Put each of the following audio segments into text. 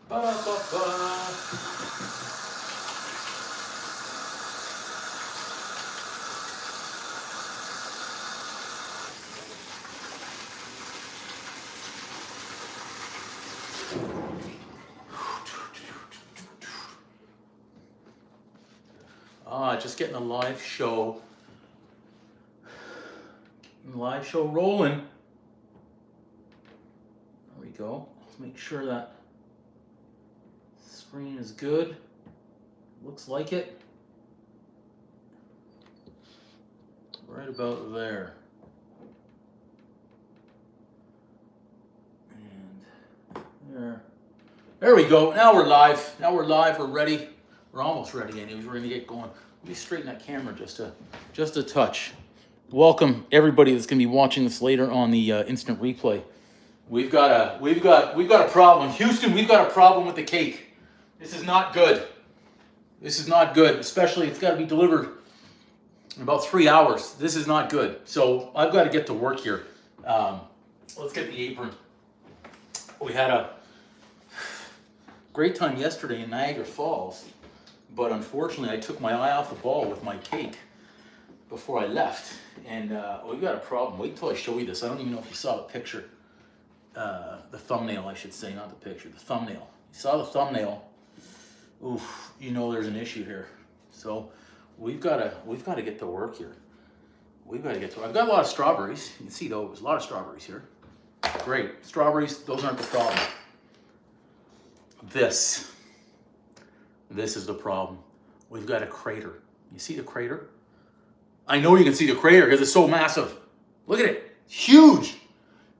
Ba-da-ba-ba. Just getting a live show rolling. There we go. Let's make sure that screen is good. Looks like it. Right about there. And there we go. Now we're live. We're ready. We're almost ready anyways. We're gonna get going. Let me straighten that camera just a touch. Welcome everybody that's gonna be watching this later on the instant replay. We've got a problem. Houston, we've got a problem with the cake. This is not good. This is not good. Especially it's got to be delivered in about 3 hours. This is not good. So I've got to get to work here. Let's get the apron. We had a great time yesterday in Niagara Falls, but unfortunately I took my eye off the ball with my cake before I left, and we've got a problem. Wait until I show you this. I don't even know if you saw the picture, the thumbnail, I should say, not the picture, the thumbnail. You saw the thumbnail. Oof, you know there's an issue here. So we've got to get to work here. I've got a lot of strawberries. You can see those, a lot of strawberries here. Great, strawberries. Those aren't the problem. This is the problem. We've got a crater. You see the crater? I know you can see the crater because it's so massive. Look at it, huge.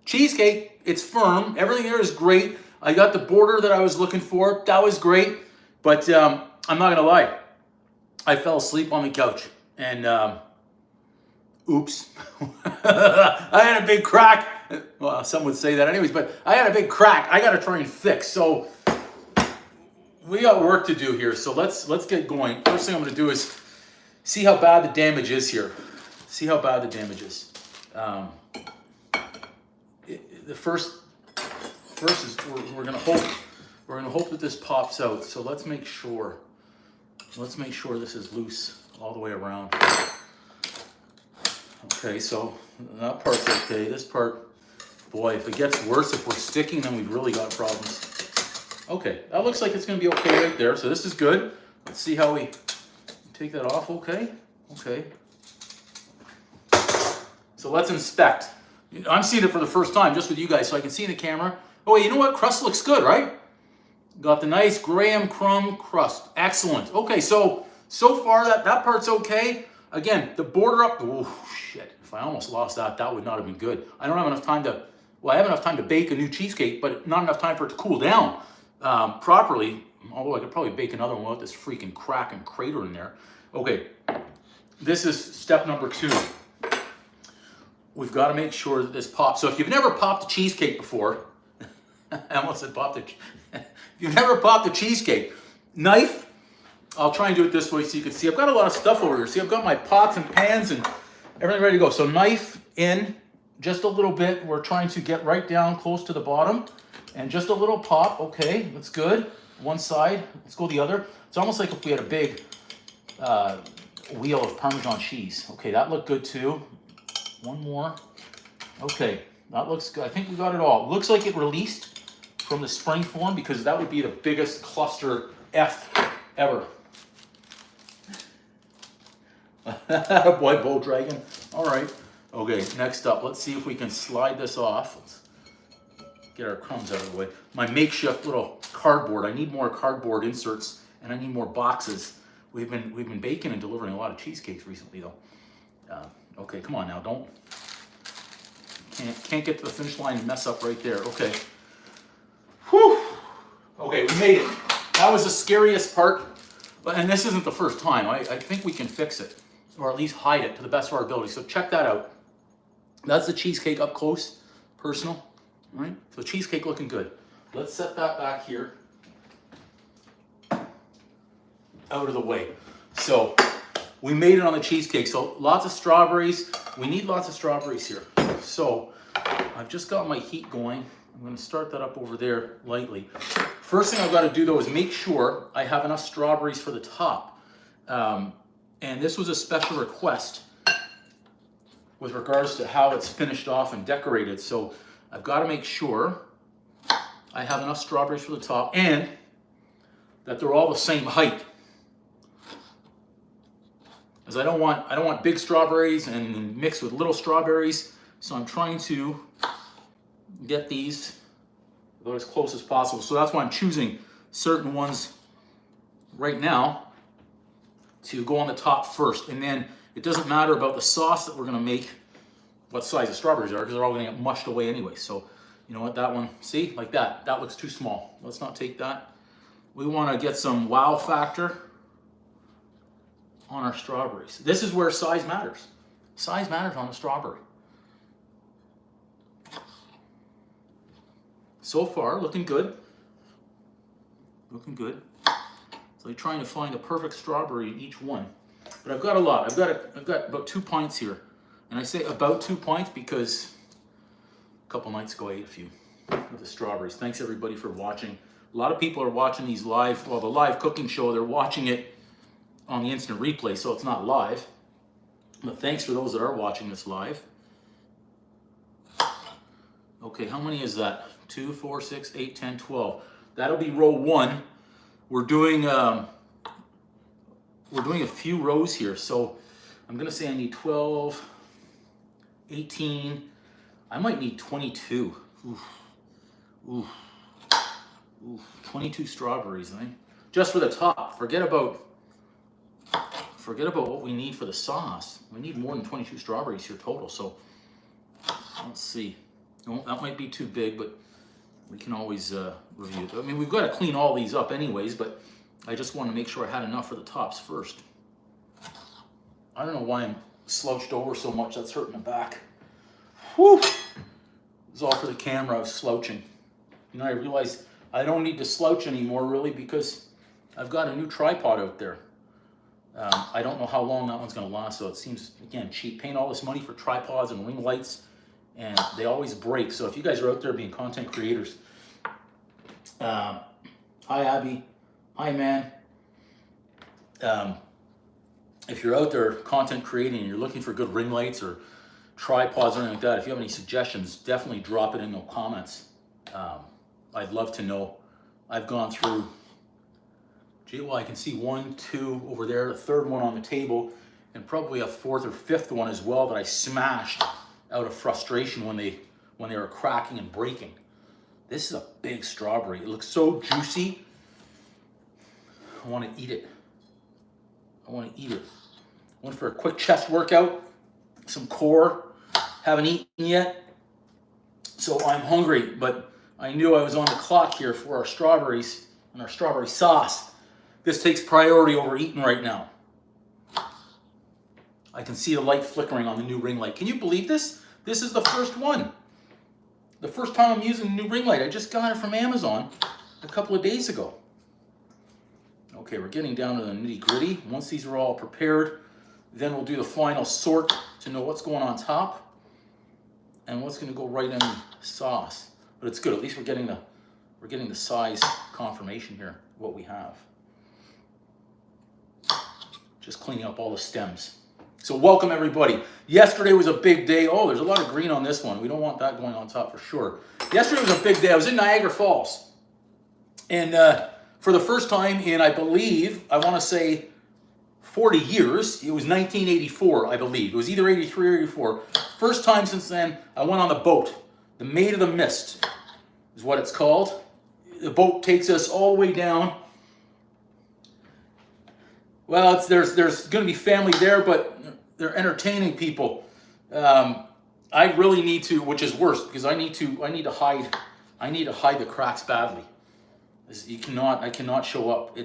Cheesecake, it's firm. Everything there is great. I got the border that I was looking for. That was great. But I'm not gonna lie. I fell asleep on the couch and oops. I had a big crack. Well, some would say that anyways, but I had a big crack. I gotta try and fix. So we got work to do here. So let's get going. First thing I'm gonna do is see how bad the damage is here. See how bad the damage is. The first is we're gonna hope that this pops out. So let's make sure this is loose all the way around. Okay, so that part's okay. This part, boy, if it gets worse, if we're sticking, then we've really got problems. Okay, that looks like it's gonna be okay right there. So this is good. Let's see how we take that off. Okay. So let's inspect. I'm seeing it for the first time just with you guys, so I can see in the camera. Oh, you know what? Crust looks good, right? Got the nice graham crumb crust. Excellent. Okay, so far that part's okay. Again, the border up. Oh shit! If I almost lost that, that would not have been good. I don't have enough time to. Well, I have enough time to bake a new cheesecake, but not enough time for it to cool down properly. Although I could probably bake another one with this freaking crack and crater in there. Okay, this is step number 2. We've got to make sure that this pops. So if you've never popped a cheesecake before, I almost said popped it. If you've never popped a cheesecake, knife, I'll try and do it this way so you can see. I've got a lot of stuff over here. See, I've got my pots and pans and everything ready to go. So knife in, just a little bit. We're trying to get right down close to the bottom. And just a little pop. Okay, that's good. One side, let's go the other. It's almost like if we had a big wheel of Parmesan cheese. Okay, that looked good too. One more. Okay, that looks good. I think we got it all. Looks like it released from the spring form because that would be the biggest cluster F ever. Boy, Bow Dragon. All right. Okay, next up, let's see if we can slide this off. Let's get our crumbs out of the way. My makeshift little cardboard. I need more cardboard inserts and I need more boxes. We've been baking and delivering a lot of cheesecakes recently though. Okay, come on now, can't get to the finish line and mess up right there. Okay. Whew. Okay, we made it. That was the scariest part, and this isn't the first time. I think we can fix it, or at least hide it to the best of our ability. So check that out. That's the cheesecake up close, personal. All right, so cheesecake looking good. Let's set that back here, out of the way. So we made it on the cheesecake. So lots of strawberries. We need lots of strawberries here. So I've just got my heat going I'm going to start that up over there lightly. First thing I've got to do though is make sure I have enough strawberries for the top. And this was a special request with regards to how it's finished off and decorated. So I've got to make sure I have enough strawberries for the top and that they're all the same height. As I don't want big strawberries and mixed with little strawberries. So I'm trying to get these about as close as possible. So that's why I'm choosing certain ones right now to go on the top first. And then it doesn't matter about the sauce that we're gonna make, what size the strawberries are, because they're all gonna get mushed away anyway. So you know what, that one, see, like that looks too small. Let's not take that. We wanna get some wow factor on our strawberries. This is where size matters. Size matters on the strawberry. So far, looking good. Looking good. So you're trying to find a perfect strawberry in each one. But I've got a lot. I've got about 2 pints here. And I say about 2 pints because a couple nights ago I ate a few of the strawberries. Thanks everybody for watching. A lot of people are watching these live, well, the live cooking show, they're watching it on the instant replay, so it's not live. But thanks for those that are watching this live. Okay, how many is that? 2, 4, 6, 8, 10, 12. That'll be row 1. We're doing a few rows here, so I'm gonna say I need 12, 18. I might need 22. Oof. Oof. Oof. 22 strawberries, I think. Just for the top. Forget about what we need for the sauce. We need more than 22 strawberries here total. So let's see. No, that might be too big, but we can always review it. I mean, we've got to clean all these up anyways, but I just want to make sure I had enough for the tops first. I don't know why I'm slouched over so much. That's hurting the back. Whew! It was all for the camera. I was slouching. You know, I realized I don't need to slouch anymore, really, because I've got a new tripod out there. I don't know how long that one's going to last, so it seems, again, cheap. Paying all this money for tripods and ring lights, and they always break. So if you guys are out there being content creators, hi Abby, hi man. If you're out there content creating and you're looking for good ring lights or tripods or anything like that, if you have any suggestions, definitely drop it in the comments. I'd love to know. I've gone through, gee, well, I can see 1, 2 over there, the third one on the table, and probably a 4th or 5th one as well that I smashed out of frustration when they were cracking and breaking. This is a big strawberry. It looks so juicy. I want to eat it. I want to eat it. Went for a quick chest workout, some core. Haven't eaten yet, so I'm hungry, but I knew I was on the clock here for our strawberries and our strawberry sauce. This takes priority over eating right now. I can see the light flickering on the new ring light. Can you believe this? This is the first one. The first time I'm using a new ring light. I just got it from Amazon a couple of days ago. Okay, we're getting down to the nitty gritty. Once these are all prepared, then we'll do the final sort to know what's going on top and what's going to go right in the sauce. But it's good. At least we're getting the size confirmation here, what we have. Just cleaning up all the stems. So welcome everybody. Yesterday was a big day. Oh, there's a lot of green on this one. We don't want that going on top for sure. Yesterday was a big day. I was in Niagara Falls. And for the first time in, I believe, I want to say 40 years, it was 1984, I believe. It was either 83 or 84. First time since then, I went on the boat. The Maid of the Mist is what it's called. The boat takes us all the way down. Well, there's going to be family there, but they're entertaining people. I really need to, which is worse, because I need to hide the cracks badly. I cannot show up.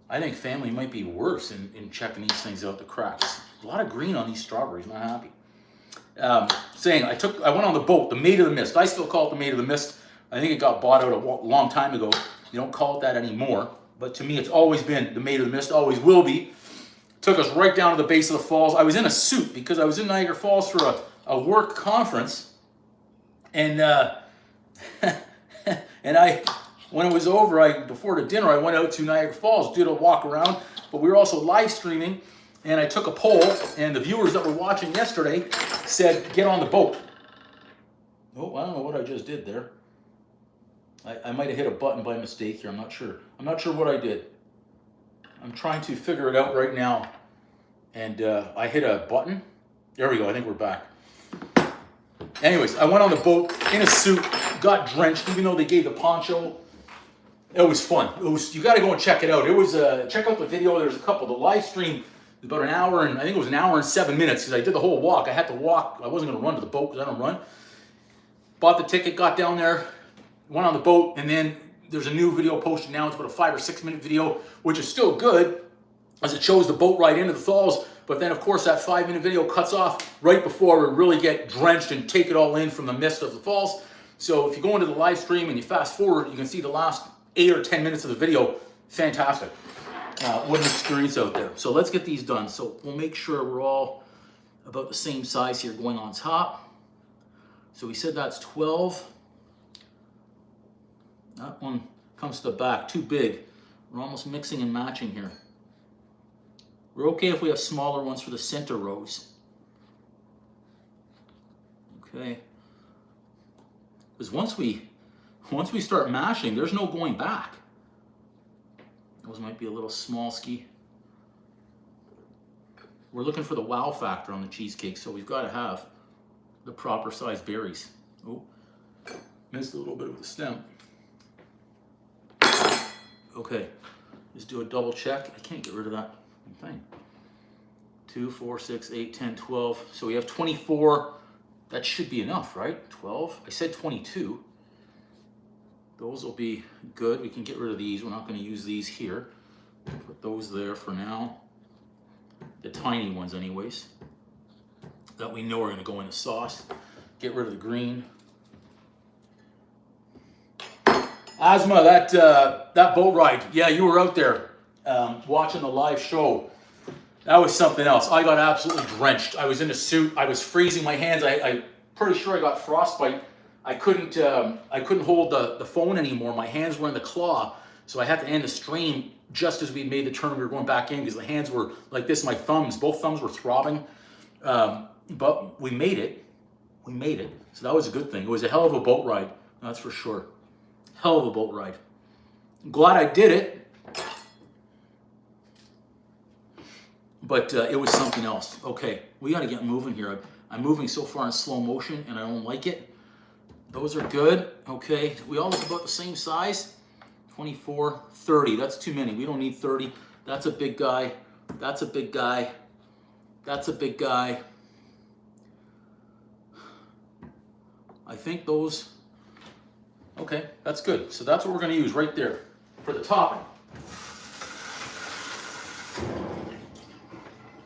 I think family might be worse in checking these things out, the cracks. A lot of green on these strawberries. Not happy. I went on the boat, the Maid of the Mist. I still call it the Maid of the Mist. I think it got bought out a long time ago. You don't call it that anymore. But to me, it's always been the Maid of the Mist, always will be. Took us right down to the base of the falls. I was in a suit because I was in Niagara Falls for a work conference. And And when it was over, before the dinner, I went out to Niagara Falls, did a walk around, but we were also live streaming, and I took a poll, and the viewers that were watching yesterday said, get on the boat. Oh, I don't know what I just did there. I might have hit a button by mistake here. I'm not sure. I'm not sure what I did. I'm trying to figure it out right now. And I hit a button. There we go. I think we're back. Anyways, I went on the boat in a suit, got drenched, even though they gave the poncho. It was fun. You got to go and check it out. It was check out the video. There's a couple. The live stream was about an hour, and I think it was an hour and 7 minutes because I did the whole walk. I had to walk. I wasn't going to run to the boat because I don't run. Bought the ticket, got down there, went on the boat, and then there's a new video posted now. It's about a 5 or 6 minute video, which is still good as it shows the boat ride into the falls. But then, of course, that 5 minute video cuts off right before we really get drenched and take it all in from the mist of the falls. So if you go into the live stream and you fast forward, you can see the last 8 or 10 minutes of the video. Fantastic. What an experience out there. So let's get these done. So we'll make sure we're all about the same size here going on top. So we said that's 12. That one comes to the back, too big. We're almost mixing and matching here. We're okay if we have smaller ones for the center rows. Okay. Because once we start mashing, there's no going back. Those might be a little small ski. We're looking for the wow factor on the cheesecake, so we've got to have the proper size berries. Oh, missed a little bit of the stem. Okay, let's do a double check. I can't get rid of that thing. 2, 4, 6, 8, 10, 12. So we have 24. That should be enough, right? 12. I said 22. Those will be good. We can get rid of these. We're not going to use these here. Put those there for now. The tiny ones anyways, that we know are going to go in the sauce. Get rid of the green. Asma, that boat ride. Yeah, you were out there watching the live show. That was something else. I got absolutely drenched. I was in a suit. I was freezing my hands. I'm pretty sure I got frostbite. I couldn't hold the phone anymore. My hands were in the claw, so I had to end the stream just as we made the turn. We were going back in because the hands were like this. My thumbs, both thumbs were throbbing. But we made it. We made it. So that was a good thing. It was a hell of a boat ride. That's for sure. Hell of a boat ride. I'm glad I did it. But it was something else. Okay, we got to get moving here. I'm moving so far in slow motion and I don't like it. Those are good. Okay, we all look about the same size. 24, 30. That's too many. We don't need 30. That's a big guy. That's a big guy. That's a big guy. I think those... Okay, that's good. So that's what we're going to use right there for the topping.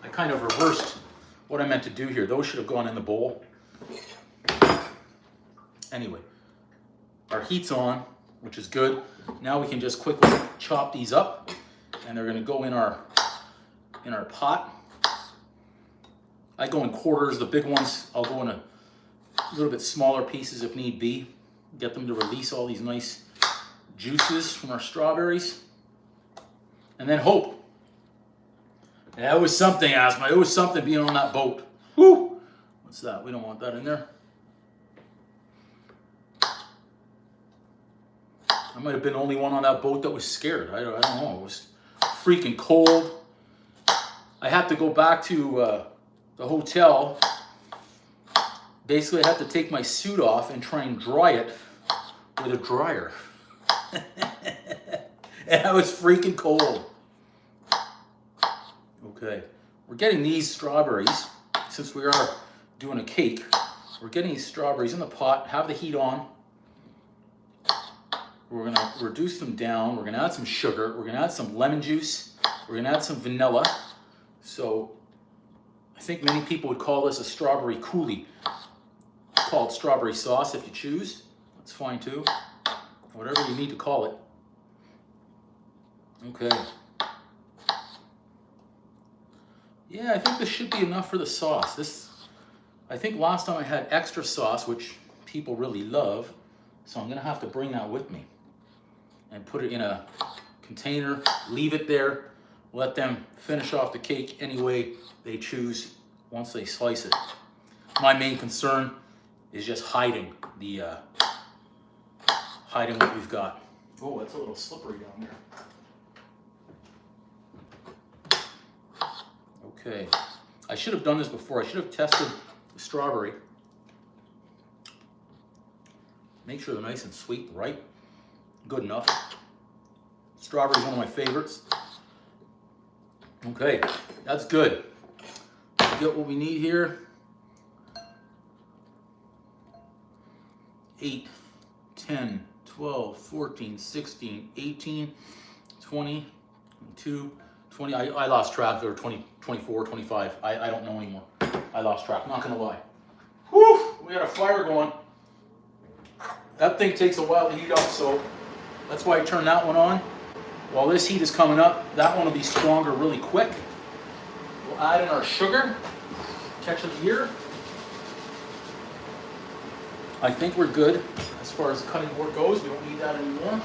I kind of reversed what I meant to do here. Those should have gone in the bowl. Anyway, our heat's on, which is good. Now we can just quickly chop these up, and they're going to go in our pot. I go in quarters. The big ones, I'll go in a little bit smaller pieces if need be. Get them to release all these nice juices from our strawberries. And then hope. Yeah, it was something, Asma. It was something being on that boat. Woo! What's that? We don't want that in there. I might have been the only one on that boat that was scared. I don't know. It was freaking cold. I had to go back to the hotel. Basically, I had to take my suit off and try and dry it with a dryer. And I was freaking cold. Okay, we're getting these strawberries, since we are doing a cake, we're getting these strawberries in the pot, have the heat on. We're gonna reduce them down. We're gonna add some sugar. We're gonna add some lemon juice. We're gonna add some vanilla. So I think many people would call this a strawberry coulis. Call it strawberry sauce if you choose. That's fine too. Whatever you need to call it. Okay. Yeah, I think this should be enough for the sauce. I think last time I had extra sauce, which people really love. So I'm gonna have to bring that with me and put it in a container, leave it there, let them finish off the cake any way they choose once they slice it. My main concern is just hiding what we've got. Oh, it's a little slippery down there. Okay, I should have done this before. I should have tested the strawberry. Make sure they're nice and sweet, right? Good enough. Strawberry is one of my favorites. Okay, that's good. We get what we need here. 8, 10, 12, 14, 16, 18, 20, 22, 20. I lost track. There were 20, 24, 25. I don't know anymore. I lost track, not gonna lie. Whew, we got a fire going. That thing takes a while to heat up, so that's why I turned that one on. While this heat is coming up, that one will be stronger really quick. We'll add in our sugar. Catch it here. I think we're good as far as the cutting board goes. We don't need that anymore.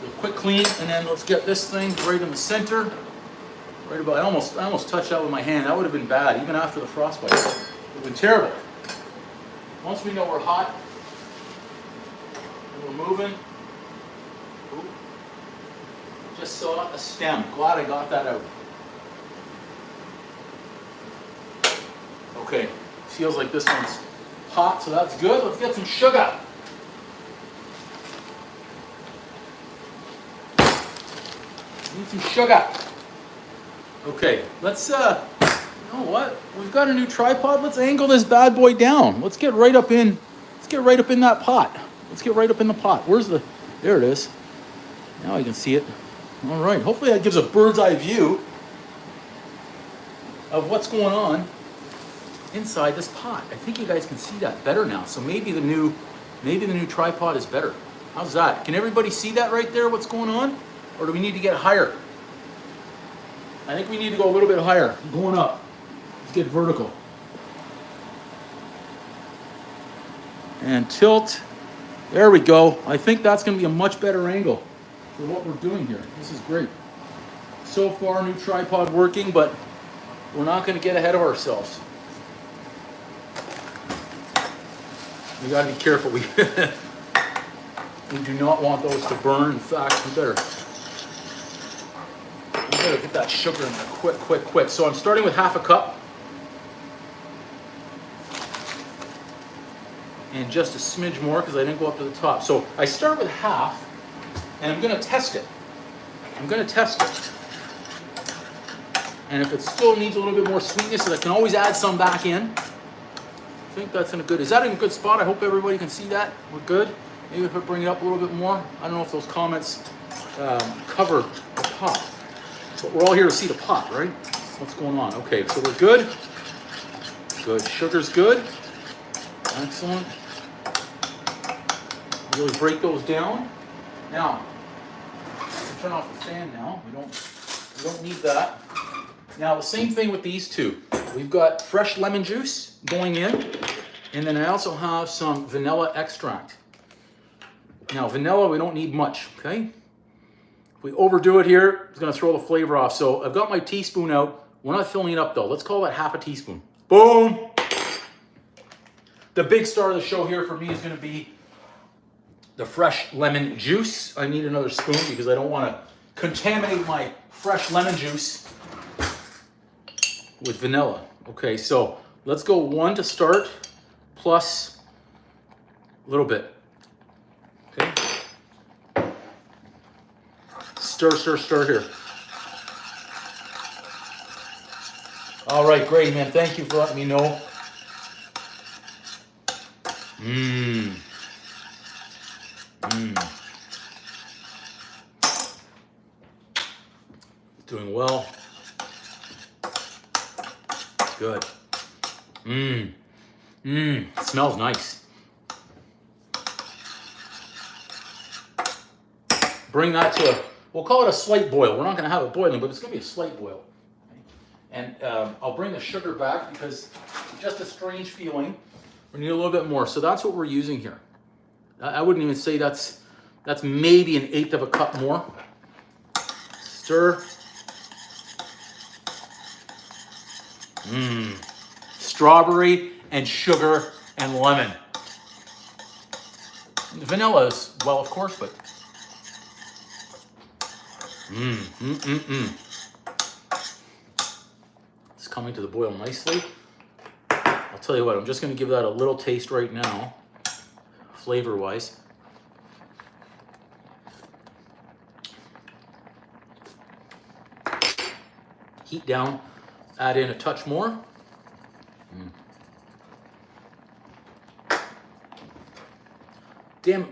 Do a quick clean, and then let's get this thing right in the center. Right about, I almost touched that with my hand. That would have been bad, even after the frostbite. It would have been terrible. Once we know we're hot, and we're moving. Ooh, just saw a stem. Glad I got that out. Okay, feels like this one's hot, so that's good. Let's get some sugar. Need some sugar. Okay, let's, you know what? We've got a new tripod. Let's angle this bad boy down. Let's get right up in that pot. Let's get right up in the pot. There it is. Now I can see it. All right, hopefully that gives a bird's eye view of what's going on inside this pot. I think you guys can see that better now. So maybe the new tripod is better. How's that? Can everybody see that right there, what's going on? Or do we need to get higher? I think we need to go a little bit higher. Going up. Let's get vertical. And tilt. There we go. I think that's going to be a much better angle for what we're doing here. This is great. So far, new tripod working, but we're not going to get ahead of ourselves. We got to be careful. We do not want those to burn. In fact, we better get that sugar in there quick. So I'm starting with half a cup. And just a smidge more because I didn't go up to the top. So I start with half, and I'm going to test it. And if it still needs a little bit more sweetness, I can always add some back in. I think that's in a good, is that in a good spot? I hope everybody can see that. We're good. Maybe if I bring it up a little bit more. I don't know if those comments cover the pot. But we're all here to see the pot, right? What's going on? Okay, so we're good. Good. Sugar's good. Excellent. Really break those down. Now, turn off the fan now. We don't need that. Now, the same thing with these two. We've got fresh lemon juice going in, and then I also have some vanilla extract. Now, vanilla, we don't need much, okay? If we overdo it here, it's gonna throw the flavor off. So I've got my teaspoon out. We're not filling it up though. Let's call that half a teaspoon. Boom! The big star of the show here for me is gonna be the fresh lemon juice. I need another spoon because I don't wanna contaminate my fresh lemon juice with vanilla. Okay, so let's go 1 to start, plus a little bit. Okay. Stir here. All right, great, man. Thank you for letting me know. Doing well. Good. It smells nice. Bring that to a, we'll call it a slight boil. We're not going to have it boiling, but it's going to be a slight boil. And I'll bring the sugar back because it's just a strange feeling We need a little bit more. So that's what we're using here. I wouldn't even say that's maybe 1/8 of a cup more. Stir. Strawberry and sugar and lemon. Vanilla as well, of course, but It's coming to the boil nicely. I'll tell you what, I'm just going to give that a little taste right now, flavor-wise. Heat down, add in a touch more. Damn,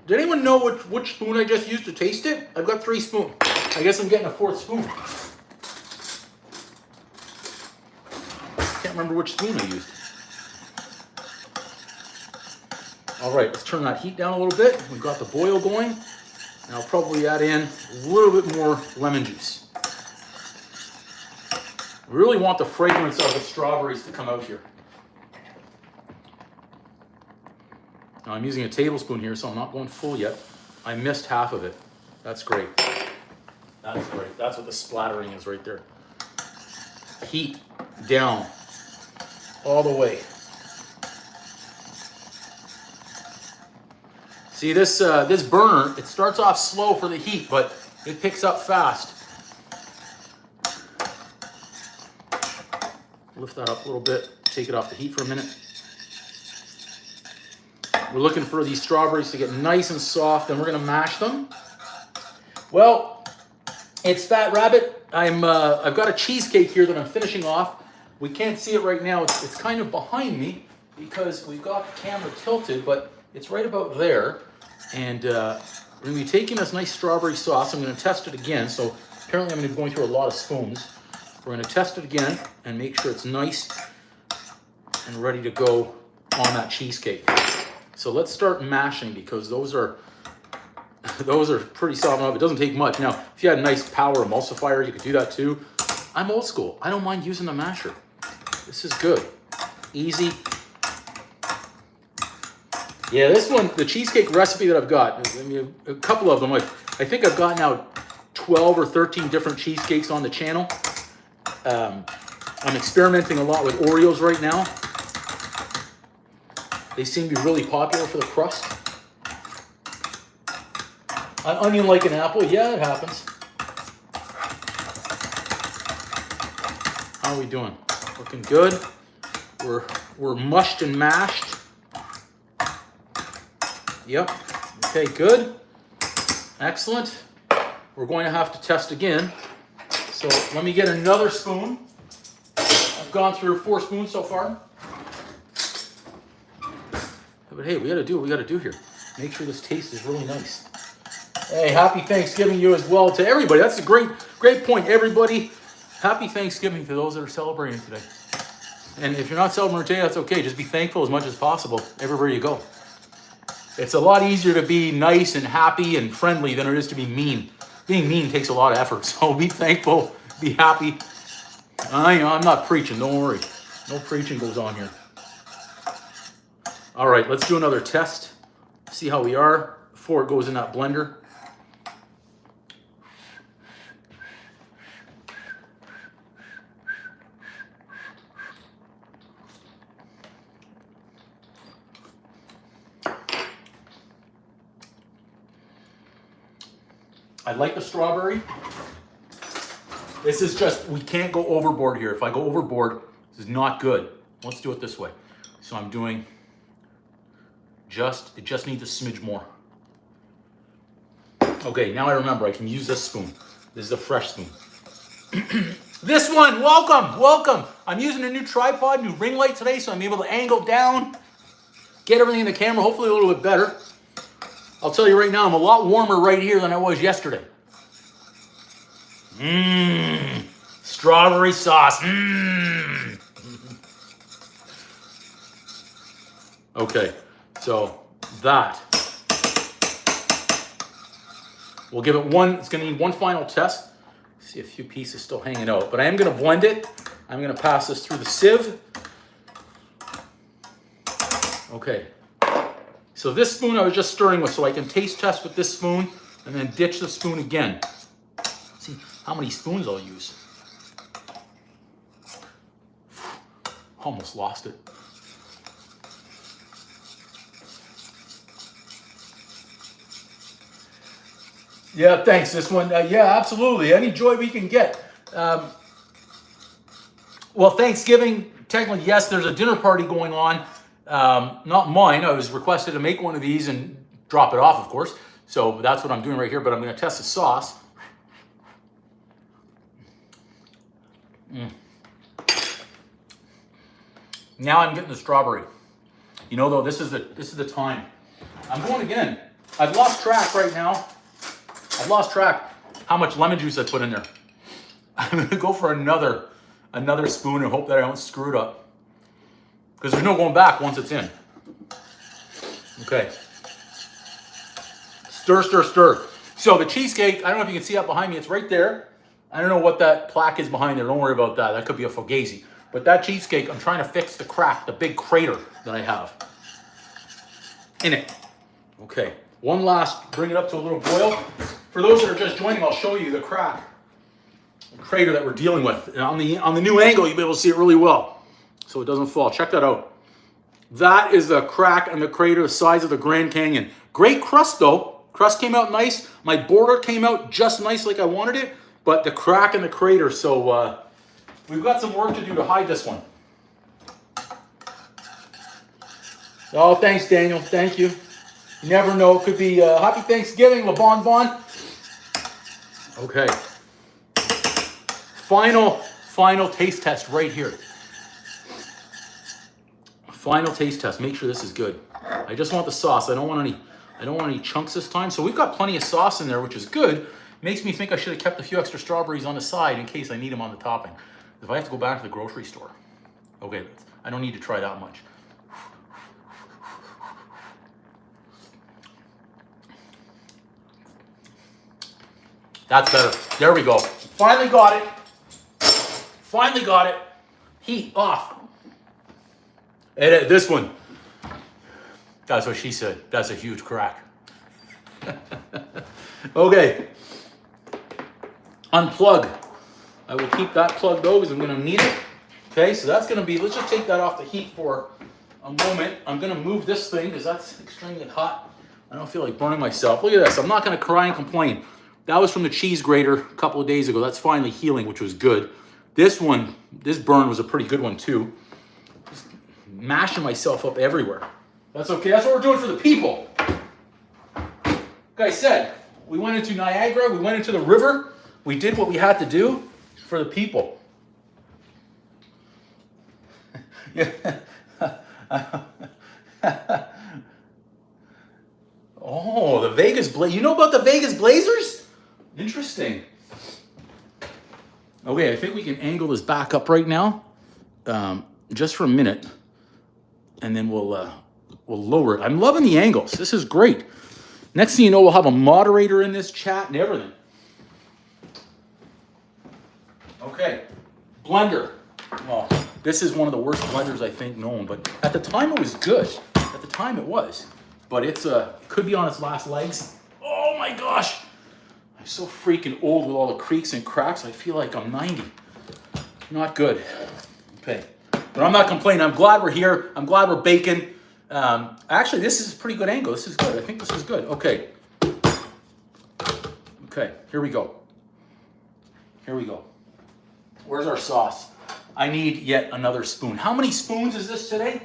did anyone know which spoon I just used to taste it? I've got 3 spoons. I guess I'm getting a 4th spoon. Can't remember which spoon I used. All right, let's turn that heat down a little bit. We've got the boil going. And I'll probably add in a little bit more lemon juice. We really want the fragrance of the strawberries to come out here. Now I'm using a tablespoon here, so I'm not going full yet. I missed half of it. That's great. That's great. That's what the splattering is right there. Heat down all the way. See this burner, it starts off slow for the heat, but it picks up fast. Lift that up a little bit, take it off the heat for a minute. We're looking for these strawberries to get nice and soft, and we're going to mash them. Well, it's Fat Rabbit. I've got a cheesecake here that I'm finishing off. We can't see it right now. It's kind of behind me because we've got the camera tilted, but it's right about there. And we're going to be taking this nice strawberry sauce. I'm going to test it again. So apparently I'm going to be going through a lot of spoons. We're going to test it again and make sure it's nice and ready to go on that cheesecake. So let's start mashing because those are pretty soft enough. It doesn't take much. Now, if you had a nice power emulsifier, you could do that too. I'm old school. I don't mind using the masher. This is good. Easy. Yeah, this one, the cheesecake recipe that I've got, I mean, a couple of them, I think I've got now 12 or 13 different cheesecakes on the channel. I'm experimenting a lot with Oreos right now. They seem to be really popular for the crust. An onion like an apple, yeah, it happens. How are we doing? Looking good. We're mushed and mashed. Yep. Okay, good. Excellent. We're going to have to test again. So let me get another spoon. I've gone through 4 spoons so far. But hey, we got to do what we got to do here. Make sure this taste is really nice. Hey, happy Thanksgiving you as well to everybody. That's a great point, everybody. Happy Thanksgiving to those that are celebrating today. And if you're not celebrating today, that's okay. Just be thankful as much as possible everywhere you go. It's a lot easier to be nice and happy and friendly than it is to be mean. Being mean takes a lot of effort, so be thankful, be happy. I'm not preaching, don't worry. No preaching goes on here. All right, let's do another test. See how we are before it goes in that blender. I like the strawberry. This is just, we can't go overboard here. If I go overboard, this is not good. Let's do it this way. So I'm doing it just needs a smidge more. Okay, now I remember I can use this spoon. This is a fresh spoon. This one, welcome. I'm using a new tripod, new ring light today, so I'm able to angle down, get everything in the camera, hopefully a little bit better. I'll tell you right now, I'm a lot warmer right here than I was yesterday. Strawberry sauce. Okay, so that. We'll give it it's gonna need one final test. See a few pieces still hanging out, but I am gonna blend it. I'm gonna pass this through the sieve. Okay. So this spoon I was just stirring with, so I can taste test with this spoon and then ditch the spoon again. See how many spoons I'll use. Almost lost it. Yeah, thanks. This one, yeah, absolutely. Any joy we can get. Well, Thanksgiving, technically, yes, there's a dinner party going on. Not mine. I was requested to make one of these and drop it off, of course. So that's what I'm doing right here, but I'm going to test the sauce. Now I'm getting the strawberry. You know, though, this is the time. I'm going again. I've lost track right now. I've lost track how much lemon juice I put in there. I'm going to go for another spoon and hope that I don't screw it up. Because there's no going back once it's in. Okay. Stir, stir, stir. So the cheesecake, I don't know if you can see that behind me. It's right there. I don't know what that plaque is behind there. Don't worry about that. That could be a fugazi. But that cheesecake, I'm trying to fix the crack, the big crater that I have in it. Okay. One last, bring it up to a little boil. For those that are just joining, I'll show you the crack, the crater that we're dealing with. And on the new angle, you'll be able to see it really well, so it doesn't fall. Check that out. That is the crack and the crater the size of the Grand Canyon. Great crust though. Crust came out nice. My border came out just nice like I wanted it, but the crack and the crater, so we've got some work to do to hide this one. Oh, thanks, Daniel. Thank you. You never know. It could be Happy Thanksgiving, Le Bon Bon. Okay. Final taste test right here. Final taste test. Make sure this is good. I just want the sauce. I don't want any chunks this time. So we've got plenty of sauce in there, which is good. Makes me think I should have kept a few extra strawberries on the side in case I need them on the topping. If I have to go back to the grocery store. Okay, I don't need to try that much. That's better. There we go. Finally got it. Finally got it. Heat off. And this one. That's what she said. That's a huge crack. Okay. Unplug. I will keep that plugged though because I'm going to need it. Okay, so that's going to be, let's just take that off the heat for a moment. I'm going to move this thing because that's extremely hot. I don't feel like burning myself. Look at this. I'm not going to cry and complain. That was from the cheese grater a couple of days ago. That's finally healing, which was good. This one, this burn was a pretty good one too. Just mashing myself up everywhere. That's okay. That's what we're doing for the people. Like I said, we went into Niagara. We went into the river. We did what we had to do for the people. Yeah. Oh, the Vegas Blazers. You know about the Vegas Blazers? Interesting. Okay, I think we can angle this back up right now, just for a minute, and then we'll lower it. I'm loving the angles. This is great. Next thing you know, we'll have a moderator in this chat and everything. Okay, blender. Well, this is one of the worst blenders I think known, but at the time it was good. At the time it was, but it's could be on its last legs. Oh my gosh. I'm so freaking old with all the creaks and cracks. I feel like I'm 90. Not good. Okay. But I'm not complaining. I'm glad we're here. I'm glad we're baking. Actually, this is a pretty good angle. This is good. I think this is good. Okay. Okay. Here we go. Here we go. Where's our sauce? I need yet another spoon. How many spoons is this today?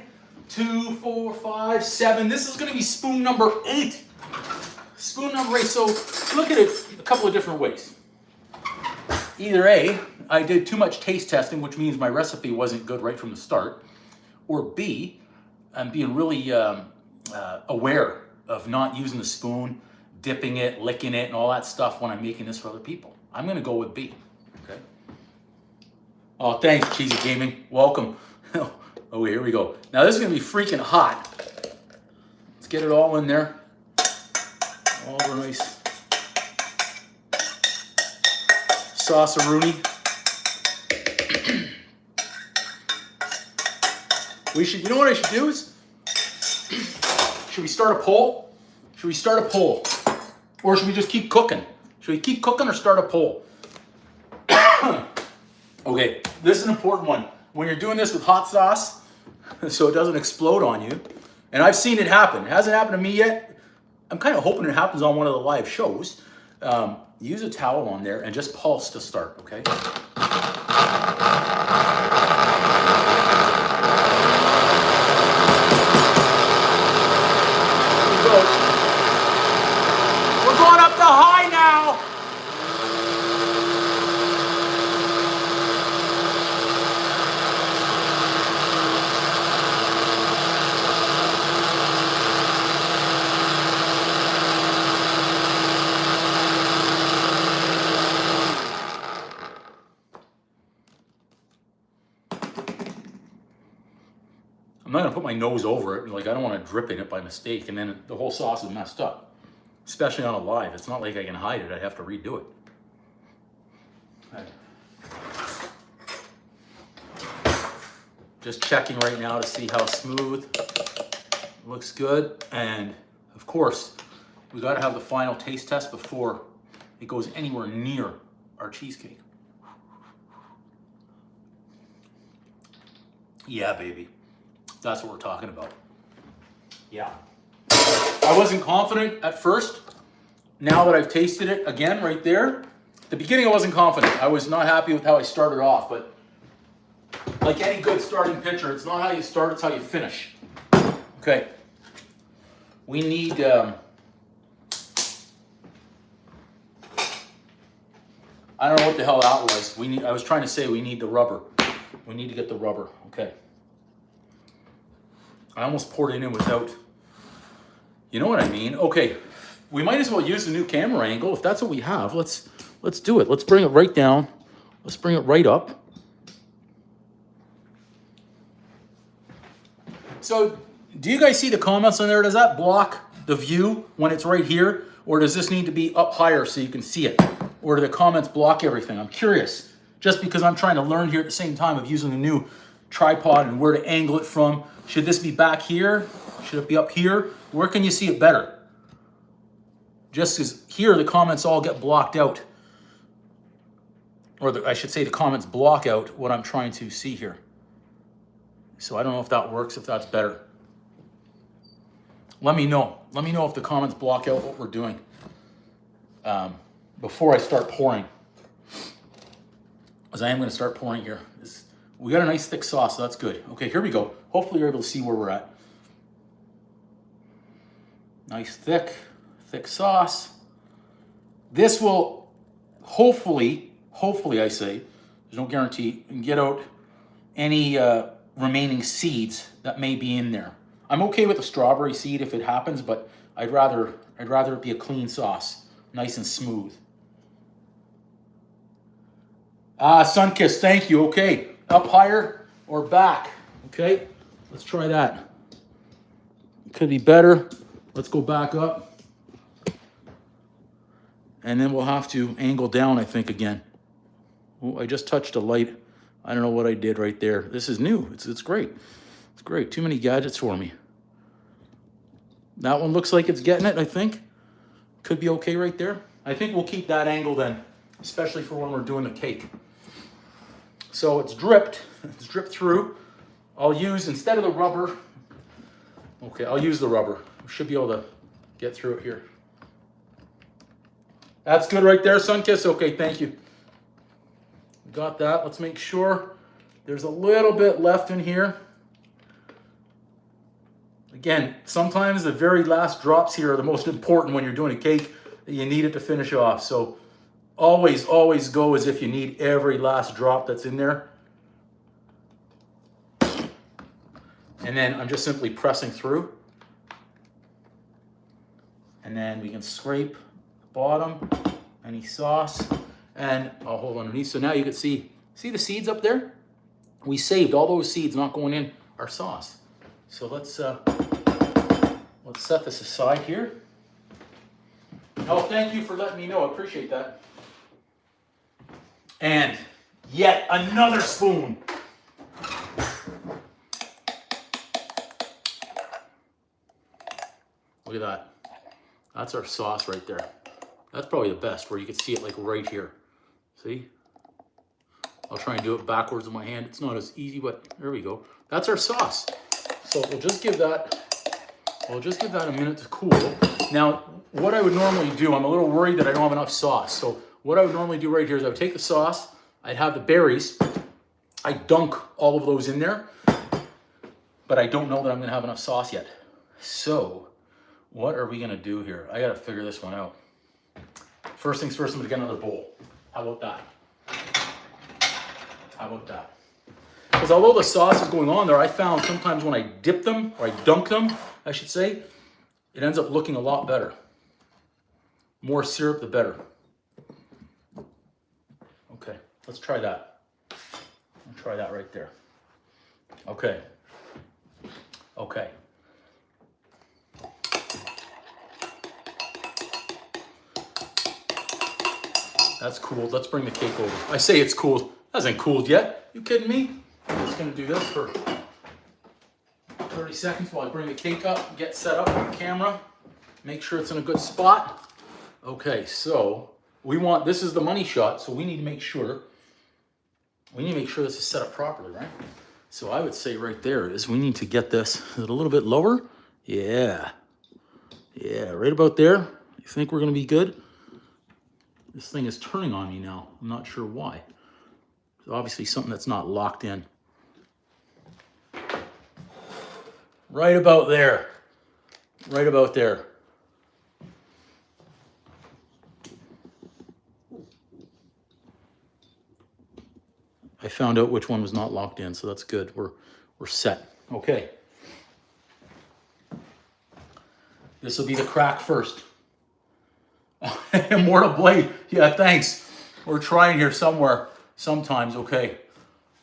2, 4, 5, 7. This is going to be spoon number 8. Spoon number 8. So look at it a couple of different ways. Either A, I did too much taste testing, which means my recipe wasn't good right from the start. Or B, I'm being really aware of not using the spoon, dipping it, licking it, and all that stuff when I'm making this for other people. I'm going to go with B. Okay. Oh, thanks, Cheesy Gaming. Welcome. Oh, here we go. Now this is going to be freaking hot. Let's get it all in there. All the nice sauce-a-rooney. We should, you know what I should do is, Should we start a poll? Should we start a poll? Or should we just keep cooking? Should we keep cooking or start a poll? Okay, this is an important one. When you're doing this with hot sauce, so it doesn't explode on you, and I've seen it happen. It hasn't happened to me yet. I'm kind of hoping it happens on one of the live shows. Use a towel on there and just pulse to start, okay? We're going up the high now. I'm not gonna put my nose over it. Like, I don't want to drip in it by mistake, and then the whole sauce is messed up. Especially on a live. It's not like I can hide it. I have to redo it. Just checking right now to see how smooth. Looks good. And of course, we got to have the final taste test before it goes anywhere near our cheesecake. Yeah, baby. That's what we're talking about. Yeah. I wasn't confident at first. Now that I've tasted it again right there, at the beginning I wasn't confident. I was not happy with how I started off, but like any good starting pitcher, it's not how you start, it's how you finish. Okay. We need, I don't know what the hell that was. I was trying to say we need the rubber. We need to get the rubber. Okay. I almost poured it in without, you know what I mean? Okay, we might as well use the new camera angle. If that's what we have, let's do it. Let's bring it right down. Let's bring it right up. So, do you guys see the comments on there? Does that block the view when it's right here? Or does this need to be up higher so you can see it? Or do the comments block everything? I'm curious, just because I'm trying to learn here at the same time of using the new tripod and where to angle it from. Should this be back here? Should it be up here? Where can you see it better? Just because here the comments all get blocked out. Or I should say the comments block out what I'm trying to see here. So I don't know if that works, if that's better. Let me know. Let me know if the comments block out what we're doing before I start pouring. Because I am going to start pouring here. We got a nice thick sauce, so that's good. Okay, here we go. Hopefully you're able to see where we're at. Nice thick sauce. This will hopefully I say, there's no guarantee, and get out any remaining seeds that may be in there. I'm okay with the strawberry seed if it happens, but I'd rather it be a clean sauce, nice and smooth. Sunkiss, thank you. Okay, up higher or back? Okay, let's try that. Could be better. Let's go back up. And then we'll have to angle down, I think, again. Oh, I just touched a light. I don't know what I did right there. This is new. It's great. It's great. Too many gadgets for me. That one looks like it's getting it, I think. Could be okay right there. I think we'll keep that angle then, especially for when we're doing the cake. So it's dripped. It's dripped through. I'll use, instead of the rubber, okay, I'll use the rubber. We should be able to get through it here. That's good right there, Sunkiss. Okay, thank you. Got that. Let's make sure there's a little bit left in here. Again, sometimes the very last drops here are the most important when you're doing a cake. You need it to finish off. So always go as if you need every last drop that's in there. And then I'm just simply pressing through. And then we can scrape the bottom, any sauce, and I'll hold underneath. So now you can see the seeds up there? We saved all those seeds not going in our sauce. So let's set this aside here. Oh, thank you for letting me know. I appreciate that. And yet another spoon. Look at that. That's our sauce right there. That's probably the best, where you can see it like right here. See? I'll try and do it backwards in my hand. It's not as easy, but there we go. That's our sauce. So we'll just give that a minute to cool. Now, what I would normally do, I'm a little worried that I don't have enough sauce. So what I would normally do right here is I would take the sauce, I'd have the berries, I'd dunk all of those in there, but I don't know that I'm gonna have enough sauce yet. So what are we gonna do here? I gotta figure this one out. First things first, I'm gonna get another bowl. How about that? How about that? Because although the sauce is going on there, I found sometimes when I dip them, or I dunk them, I should say, it ends up looking a lot better. More syrup, the better. Okay, let's try that. I'll try that right there. Okay. Okay. That's cooled. Let's bring the cake over. I say it's cooled. It hasn't cooled yet. You kidding me? I'm just gonna do this for 30 seconds while I bring the cake up, get set up on the camera, make sure it's in a good spot. Okay, so this is the money shot, so we need to make sure this is set up properly, right? So I would say right there is we need to get this a little bit lower. Yeah, right about there. You think we're gonna be good? This thing is turning on me now. I'm not sure why. It's obviously something that's not locked in. Right about there. Right about there. I found out which one was not locked in, so that's good. We're set. Okay. This will be the crack first. More to blade. Yeah, thanks. We're trying here somewhere, sometimes. Okay.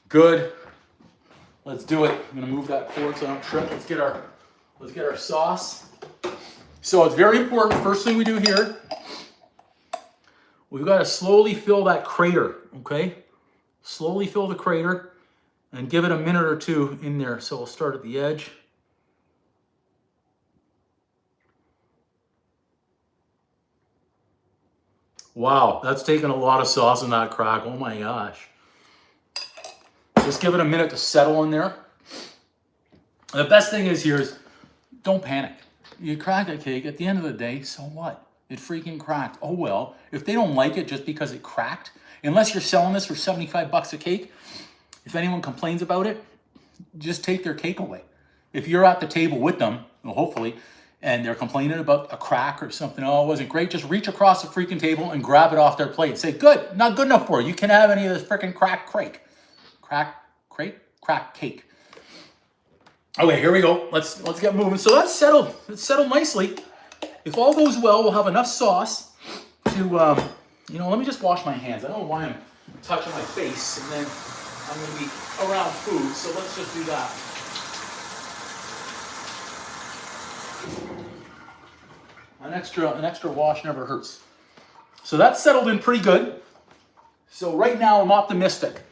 Good. Let's do it. I'm gonna move that cord so I don't trip. Let's get our sauce. So it's very important. First thing we do here, we've got to slowly fill that crater. Okay, slowly fill the crater and give it a minute or two in there. So we'll start at the edge. Wow, that's taken a lot of sauce in that crack. Oh my gosh. Just give it a minute to settle in there. The best thing is here is don't panic. You crack a cake, at the end of the day, so what? It freaking cracked. Oh well, if they don't like it just because it cracked, unless you're selling this for 75 bucks a cake, if anyone complains about it, just take their cake away. If you're at the table with them, well, hopefully, and they're complaining about a crack or something, oh, it wasn't great, just reach across the freaking table and grab it off their plate. Say, good, not good enough for you. You can't have any of this freaking crack cake. Okay, here we go. Let's get moving. So that's settled. It's settled nicely. If all goes well, we'll have enough sauce to, let me just wash my hands. I don't know why I'm touching my face, and then I'm going to be around food, so let's just do that. An extra wash never hurts. So that's settled in pretty good. So right now I'm optimistic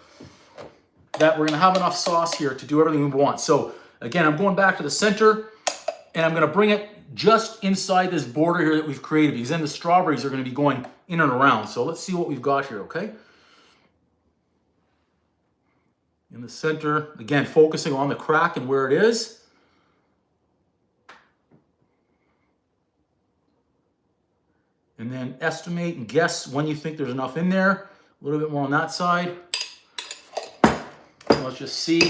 that we're going to have enough sauce here to do everything we want. So again, I'm going back to the center, and I'm going to bring it just inside this border here that we've created, because then the strawberries are going to be going in and around. So let's see what we've got here, okay? In the center, again, focusing on the crack and where it is. And then estimate and guess when you think there's enough in there. A little bit more on that side. Let's just see.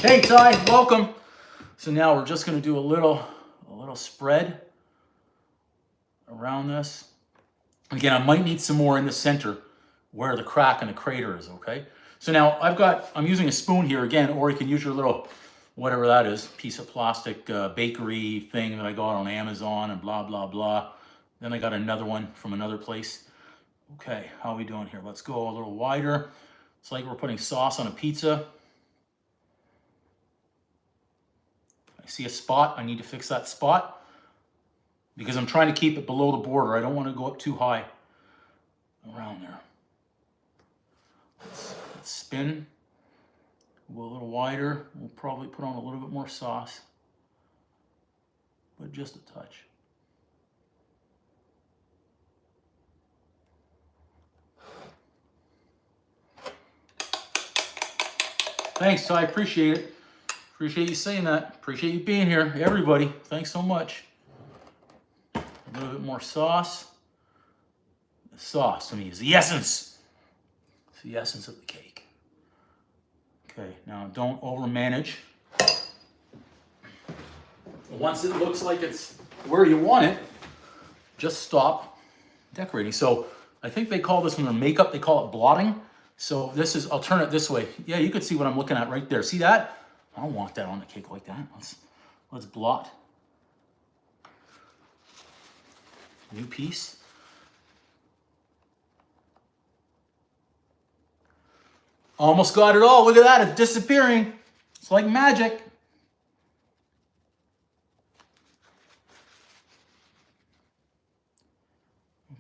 Hey, Ty, welcome. So now we're just going to do a little spread around this. Again, I might need some more in the center where the crack and the crater is, okay? So now I'm using a spoon here again, or you can use your little, whatever that is, piece of plastic bakery thing that I got on Amazon and blah, blah, blah. Then I got another one from another place. Okay, how are we doing here? Let's go a little wider. It's like we're putting sauce on a pizza. I see a spot. I need to fix that spot because I'm trying to keep it below the border. I don't want to go up too high around there. Let's spin. Go a little wider. We'll probably put on a little bit more sauce. but just a touch. Thanks, I appreciate it. Appreciate you saying that. Appreciate you being here, everybody. Thanks so much. A little bit more sauce. The sauce, I mean, is the essence. It's the essence of the cake. Okay, now don't overmanage. Once it looks like it's where you want it, just stop decorating. So I think they call this, when they're makeup, they call it blotting. So this is, I'll turn it this way. Yeah, you can see what I'm looking at right there. See that? I don't want that on the cake like that. Let's blot. New piece. Almost got it all. Look at that, it's disappearing. It's like magic.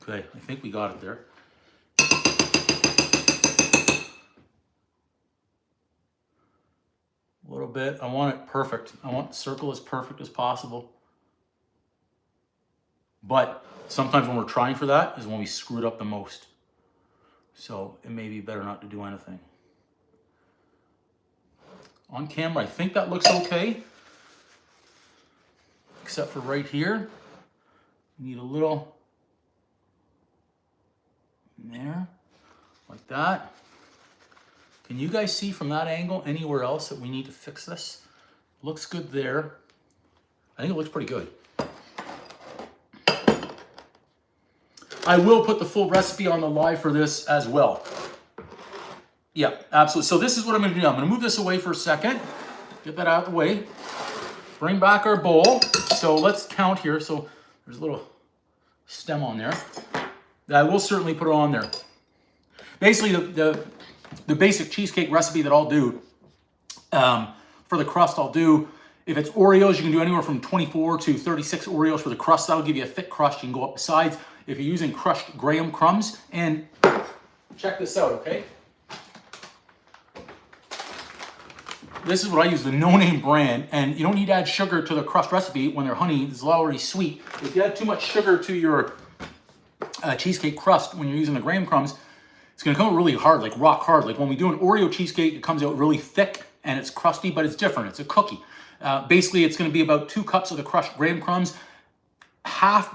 Okay, I think we got it there. A little bit. I want it perfect. I want the circle as perfect as possible. But sometimes when we're trying for that is when we screw it up the most. So it may be better not to do anything. On camera, I think that looks okay. Except for right here. We need a little there, like that. Can you guys see from that angle anywhere else that we need to fix this? Looks good there. I think it looks pretty good. I will put the full recipe on the live for this as well. Yeah, absolutely. So this is what I'm going to do. I'm going to move this away for a second. Get that out of the way. Bring back our bowl. So let's count here. So there's a little stem on there. I will certainly put it on there. Basically, the basic cheesecake recipe that I'll do, for the crust, I'll do, if it's Oreos, you can do anywhere from 24 to 36 Oreos for the crust. That'll give you a thick crust. You can go up the sides. If you're using crushed graham crumbs, and check this out, okay? This is what I use, the No Name brand, and you don't need to add sugar to the crust recipe when they're honey. It's already sweet. If you add too much sugar to your cheesecake crust when you're using the graham crumbs, it's going to come out really hard, like rock hard. Like when we do an Oreo cheesecake, it comes out really thick and it's crusty, but it's different. It's a cookie. Basically, it's going to be about 2 cups of the crushed graham crumbs,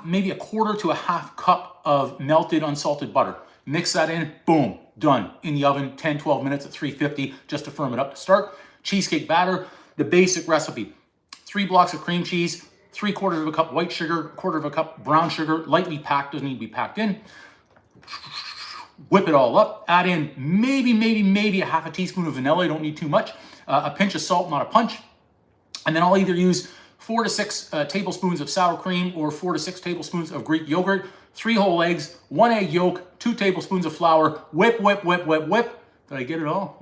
maybe a quarter to a half cup of melted unsalted butter. Mix that in, boom, done. In the oven, 10, 12 minutes at 350 just to firm it up to start. Cheesecake batter, the basic recipe. 3 blocks of cream cheese, 3/4 of a cup white sugar, 1/4 of a cup brown sugar, lightly packed, doesn't need to be packed in. Whip it all up, add in maybe a half a teaspoon of vanilla, you don't need too much. A pinch of salt, not a punch. And then I'll either use 4 to 6 tablespoons of sour cream or 4 to 6 tablespoons of Greek yogurt, 3 whole eggs, 1 egg yolk, 2 tablespoons of flour, whip. Did I get it all?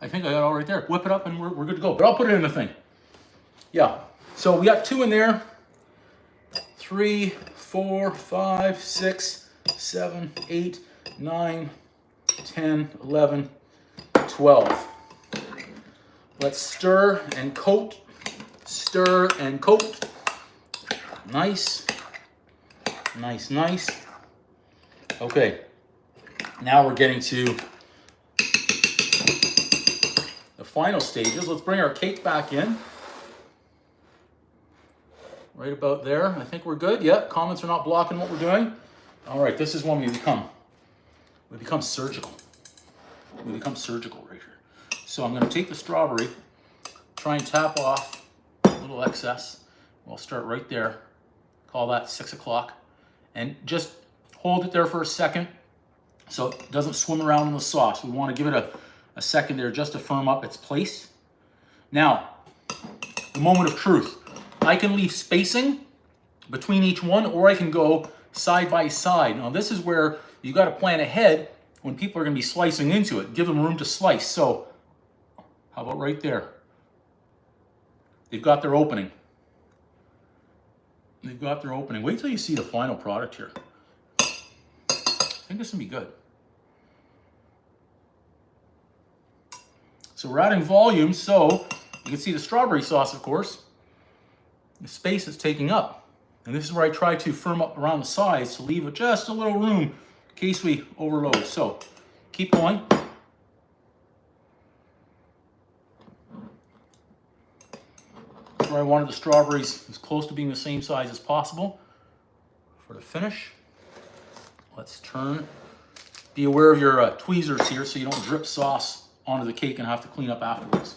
I think I got it all right there. Whip it up and we're good to go. But I'll put it in the thing. Yeah, so we got 2 in there. 3, 4, 5, 6, 7, 8, 9, 10, 11, 12. Let's stir and coat. Stir and coat. Nice. Nice. Okay, now we're getting to the final stages. Let's bring our cake back in. Right about there. I think we're good. Yeah, comments are not blocking what we're doing. All right, this is when we become surgical. We become surgical right here. So I'm going to take the strawberry, try and tap off a little excess. We'll start right there. Call that 6 o'clock. And just hold it there for a second so it doesn't swim around in the sauce. We want to give it a second there just to firm up its place. Now, the moment of truth. I can leave spacing between each one, or I can go side by side. Now, this is where you got to plan ahead when people are going to be slicing into it. Give them room to slice. So, how about right there? They've got their opening. They've got their opening. Wait till you see the final product here. I think this will be good. So we're adding volume, so you can see the strawberry sauce, of course. the space it's taking up. And this is where I try to firm up around the sides to leave just a little room in case we overload. So keep going. That's where I wanted the strawberries as close to being the same size as possible for the finish. Let's turn. Be aware of your tweezers here so you don't drip sauce onto the cake and have to clean up afterwards.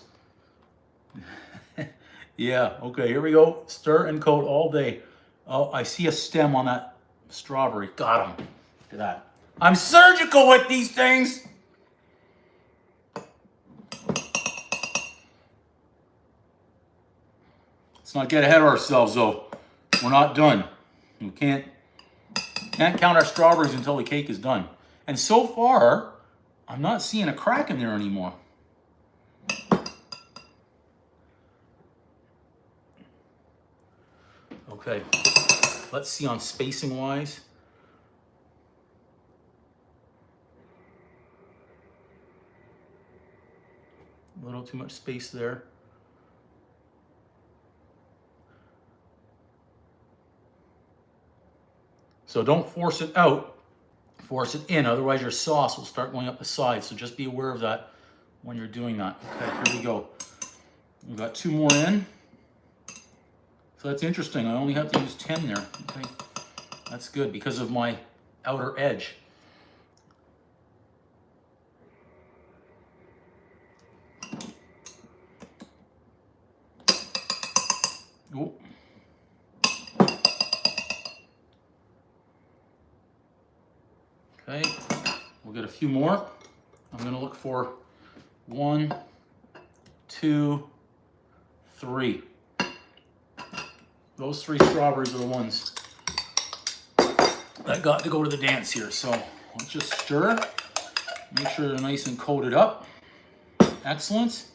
Yeah, okay, here we go. Stir and coat all day. Oh, I see a stem on that strawberry. Got him. Look at that. I'm surgical with these things. Let's not get ahead of ourselves, though. We're not done. We can't count our strawberries until the cake is done. And so far, I'm not seeing a crack in there anymore. Okay, let's see on spacing wise. A little too much space there. So don't force it out, force it in, otherwise your sauce will start going up the side. So just be aware of that when you're doing that. Okay, here we go. We've got 2 more in. So that's interesting. I only have to use 10 there. Okay, that's good because of my outer edge. Oh. Okay, we'll get a few more. I'm going to look for 1, 2, 3. Those 3 strawberries are the ones that got to go to the dance here. So let's just stir. Make sure they're nice and coated up. Excellent.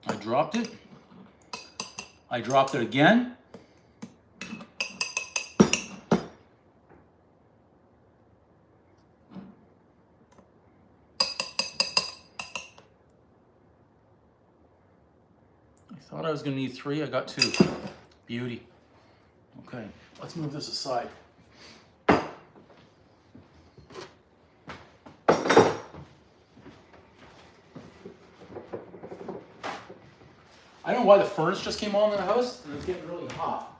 I dropped it. I dropped it again. I thought I was going to need 3. I got 2. Beauty. Okay, let's move this aside. I don't know why the furnace just came on in the house and it's getting really hot.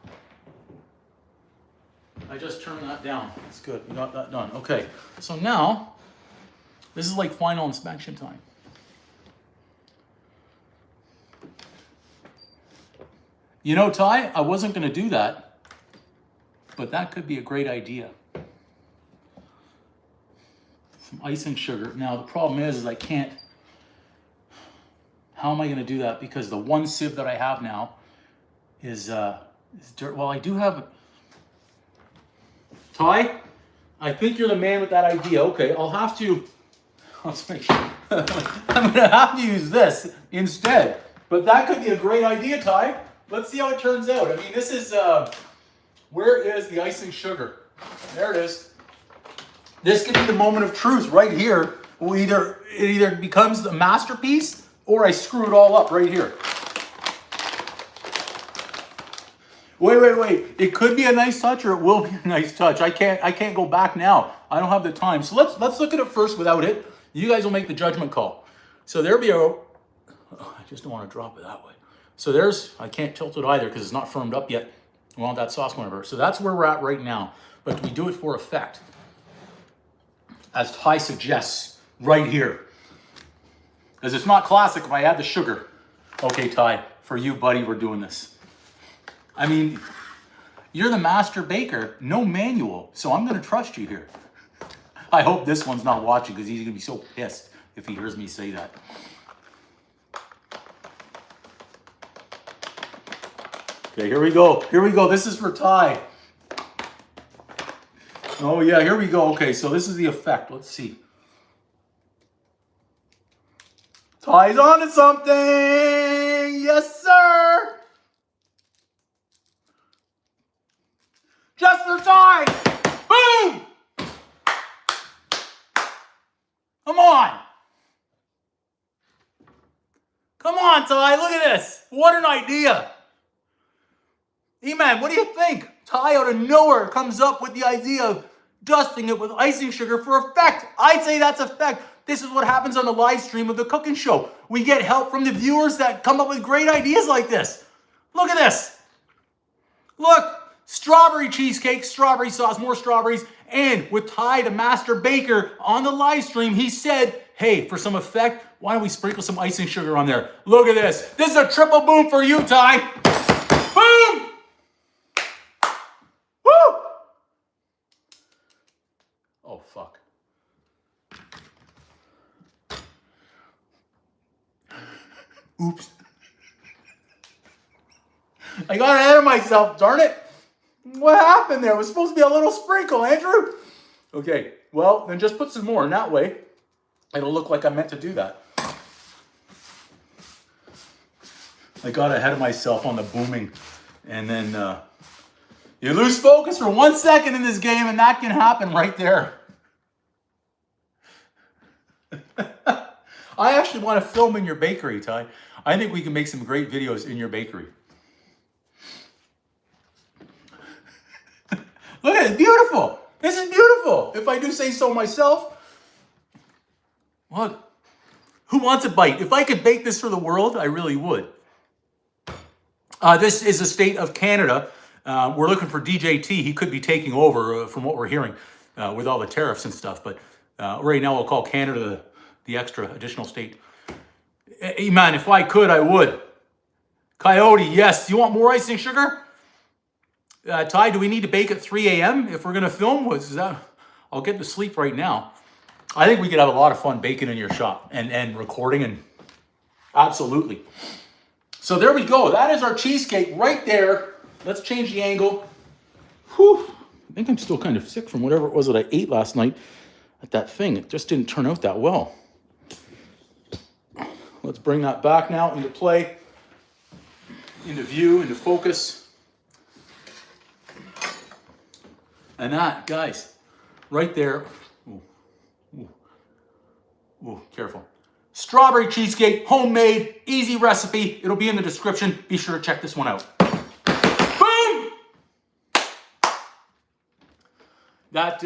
I just turned that down. That's good. We got that done. Okay, so now this is like final inspection time. You know, Ty, I wasn't going to do that, but that could be a great idea. Some icing sugar. Now, the problem is I can't. How am I going to do that? Because the one sieve that I have now is dirt. Well, I do have. Ty, I think you're the man with that idea. Okay, I'll have to. Let's make sure. I'm going to have to use this instead. But that could be a great idea, Ty. Let's see how it turns out. I mean, this is, where is the icing sugar? There it is. This could be the moment of truth right here. It either becomes the masterpiece or I screw it all up right here. Wait. It could be a nice touch or it will be a nice touch. I can't go back now. I don't have the time. So let's look at it first without it. You guys will make the judgment call. So there'll be I just don't want to drop it that way. So I can't tilt it either because it's not firmed up yet. We want that sauce whenever. So that's where we're at right now. But we do it for effect. As Ty suggests, right here. Because it's not classic if I add the sugar. Okay, Ty, for you, buddy, we're doing this. I mean, you're the master baker, no manual. So I'm going to trust you here. I hope this one's not watching because he's going to be so pissed if he hears me say that. Okay, here we go. Here we go. This is for Ty. Oh, yeah, here we go. Okay, so this is the effect. Let's see. Ty's on to something. Yes, sir. Just for Ty. Boom. Come on. Come on, Ty. Look at this. What an idea. E-Man, what do you think? Ty out of nowhere comes up with the idea of dusting it with icing sugar for effect. I'd say that's effect. This is what happens on the live stream of the cooking show. We get help from the viewers that come up with great ideas like this. Look at this. Look, strawberry cheesecake, strawberry sauce, more strawberries, and with Ty, the master baker, on the live stream, he said, hey, for some effect, why don't we sprinkle some icing sugar on there? Look at this. This is a triple boom for you, Ty. Boom! Woo! Oh, fuck. Oops. I got ahead of myself, darn it. What happened there? It was supposed to be a little sprinkle, Andrew. Okay, well, then just put some more, and that way, it'll look like I meant to do that. I got ahead of myself on the booming, and then you lose focus for 1 second in this game, and that can happen right there. I actually want to film in your bakery, Ty. I think we can make some great videos in your bakery. Look at it, beautiful. This is beautiful, if I do say so myself. Look, who wants a bite? If I could bake this for the world, I really would. This is the state of Canada. We're looking for DJT. He could be taking over from what we're hearing with all the tariffs and stuff. But right now, we'll call Canada the extra additional state. Hey, man, if I could, I would. Coyote, yes. You want more icing sugar? Ty, do we need to bake at 3 a.m. if we're going to film? I'll get to sleep right now. I think we could have a lot of fun baking in your shop and recording, and absolutely. So there we go. That is our cheesecake right there. Let's change the angle. Whew. I think I'm still kind of sick from whatever it was that I ate last night at that thing. It just didn't turn out that well. Let's bring that back now into play, into view, into focus. And that, guys, right there. Ooh, ooh, ooh, careful. Strawberry cheesecake, homemade, easy recipe. It'll be in the description. Be sure to check this one out. Boom! That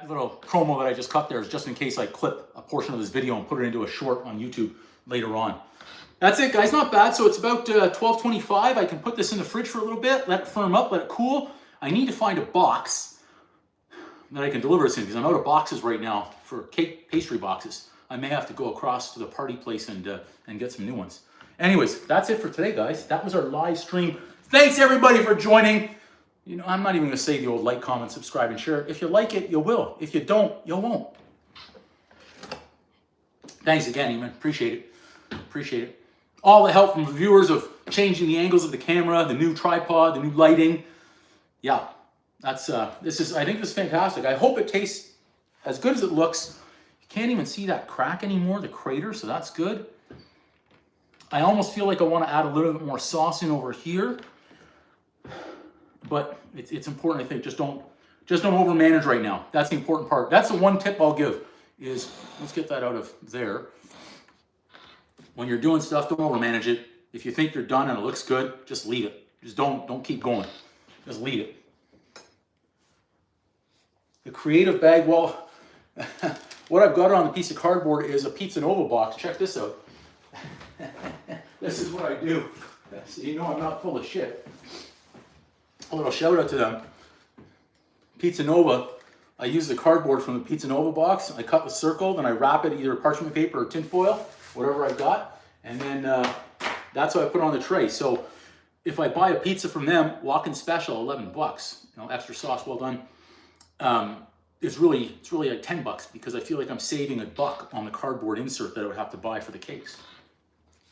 little promo that I just cut there is just in case I clip a portion of this video and put it into a short on YouTube later on. That's it, guys. Not bad. So it's about 12:25. I can put this in the fridge for a little bit, let it firm up, let it cool. I need to find a box that I can deliver this in, because I'm out of boxes right now for cake pastry boxes. I may have to go across to the party place and get some new ones. Anyways, that's it for today, guys. That was our live stream. Thanks everybody for joining. You know, I'm not even going to say the old like, comment, subscribe, and share. If you like it, you will. If you don't, you won't. Thanks again, Eamon. Appreciate it. Appreciate it. All the help from the viewers of changing the angles of the camera, the new tripod, the new lighting. Yeah. That's I think this is fantastic. I hope it tastes as good as it looks. You can't even see that crack anymore, the crater, so that's good. I almost feel like I want to add a little bit more sauce in over here. But it's important, I think. Just don't overmanage right now. That's the important part. That's the one tip I'll give is, let's get that out of there. When you're doing stuff, don't overmanage it. If you think you're done and it looks good, just leave it. Just don't keep going. Just leave it. The creative bag, well, what I've got on the piece of cardboard is a Pizza Nova box. Check this out. This is what I do. So you know I'm not full of shit. A little shout out to them. Pizza Nova, I use the cardboard from the Pizza Nova box. I cut the circle, then I wrap it either parchment paper or tin foil, whatever I've got. And then that's what I put on the tray. So if I buy a pizza from them, walk-in special, $11. You know, extra sauce, well done. It's really like $10 because I feel like I'm saving $1 on the cardboard insert that I would have to buy for the cakes.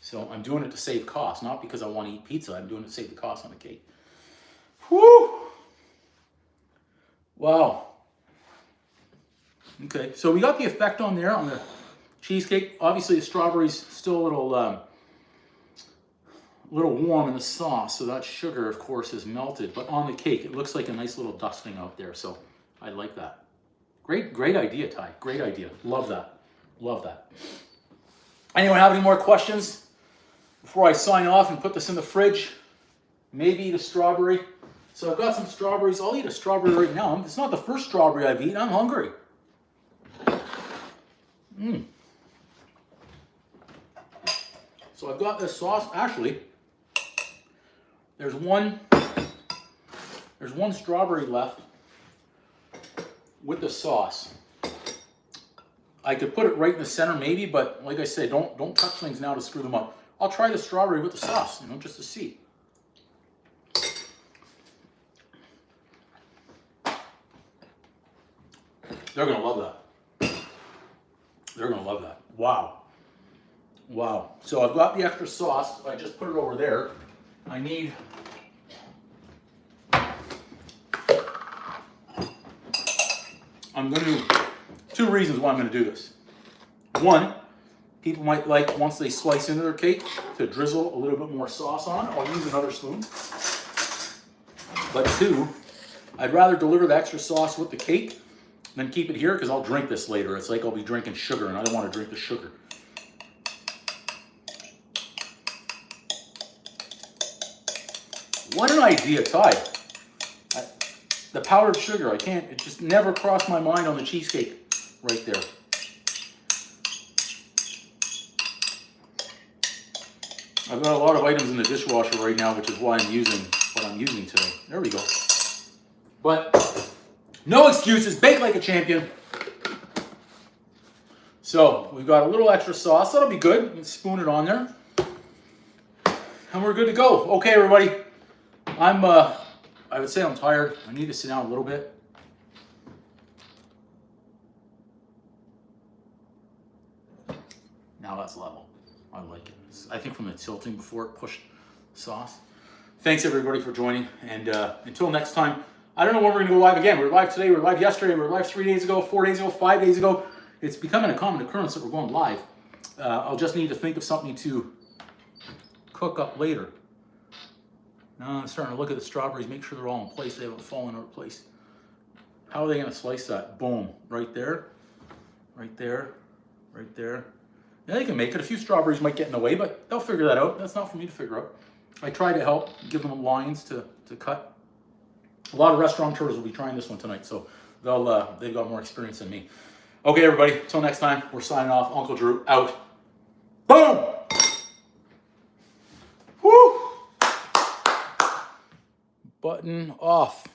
So I'm doing it to save cost, not because I want to eat pizza. I'm doing it to save the cost on the cake. Whew! Wow. Okay, so we got the effect on there on the cheesecake. Obviously, the strawberries still a little warm in the sauce, so that sugar, of course, is melted. But on the cake, it looks like a nice little dusting out there. So I like that. Great idea, Ty. Great idea. Love that. Love that. Anyone have any more questions? before I sign off and put this in the fridge. Maybe eat a strawberry. So I've got some strawberries. I'll eat a strawberry right now. It's not the first strawberry I've eaten. I'm hungry. So I've got this sauce. Actually, there's one strawberry left with the sauce. I could put it right in the center maybe, but like I said, don't touch things now to screw them up. I'll try the strawberry with the sauce, just to see. They're gonna love that. They're gonna love that. Wow. Wow. So I've got the extra sauce. I just put it over there. I need two reasons why I'm going to do this. One, people might like, once they slice into their cake, to drizzle a little bit more sauce on. I'll use another spoon. But two, I'd rather deliver the extra sauce with the cake than keep it here, because I'll drink this later. It's like I'll be drinking sugar, and I don't want to drink the sugar. What an idea, Ty. The powdered sugar, it just never crossed my mind on the cheesecake right there. I've got a lot of items in the dishwasher right now, which is why I'm using what I'm using today. There we go. But no excuses, bake like a champion. So we've got a little extra sauce. That'll be good. You can spoon it on there. And we're good to go. Okay, everybody. I would say I'm tired. I need to sit down a little bit. Now that's level. I like it. I think from the tilting before it pushed sauce. Thanks everybody for joining. And until next time, I don't know when we're going to go live again. We were live today, we were live yesterday, we were live 3 days ago, 4 days ago, 5 days ago. It's becoming a common occurrence that we're going live. I'll just need to think of something to cook up later. Now I'm starting to look at the strawberries, make sure they're all in place. They haven't fallen out of place. How are they going to slice that? Boom. Right there. Right there. Right there. Yeah, they can make it. A few strawberries might get in the way, but they'll figure that out. That's not for me to figure out. I try to help, give them lines to cut. A lot of restaurateurs will be trying this one tonight, so they've got more experience than me. Okay, everybody. Until next time, we're signing off. Uncle Drew out. Boom! Woo! Button off.